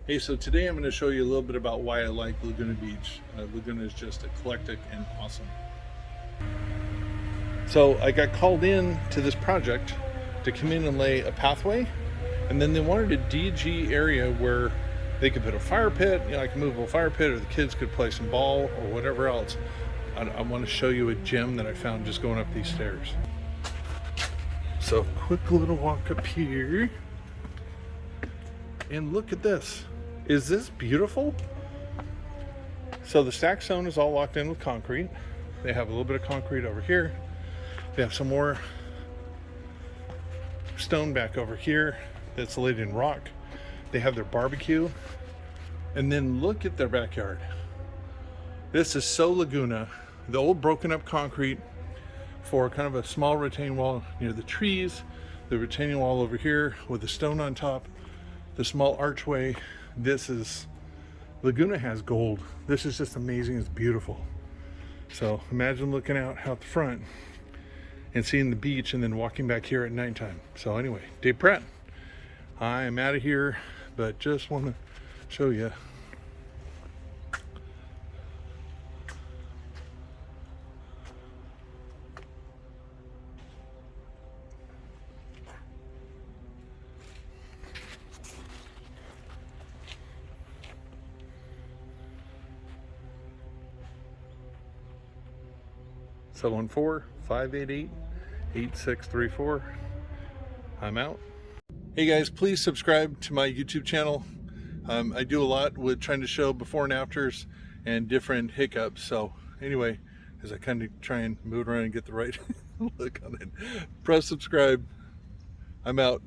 Hey, so today I'm going to show you a little bit about why I like Laguna Beach. Laguna is just eclectic and awesome. So I got called in to this project to come in and lay a pathway, and then they wanted a DG area where they could put a fire pit, like a movable fire pit, or the kids could play some ball or whatever else. I want to show you a gem that I found just going up these stairs. So quick little walk up here, and look at this. Is this beautiful? So the stack stone is all locked in with concrete. They have a little bit of concrete over here. They have some more stone back over here that's laid in rock. They have their barbecue. And then look at their backyard. This is so Laguna. The old broken up concrete for kind of a small retaining wall near the trees. The retaining wall over here with the stone on top. The small archway. This is, Laguna has gold. This is just amazing. It's beautiful. So imagine looking out the front and seeing the beach and then walking back here at nighttime. So anyway, Dave Pratt, I am out of here, but just want to show you. So 1-4-588-8634. I'm out. Hey guys, please subscribe to my YouTube channel. I do a lot with trying to show before and afters and different hiccups. So anyway, as I kind of try and move around and get the right look on it, press subscribe. I'm out.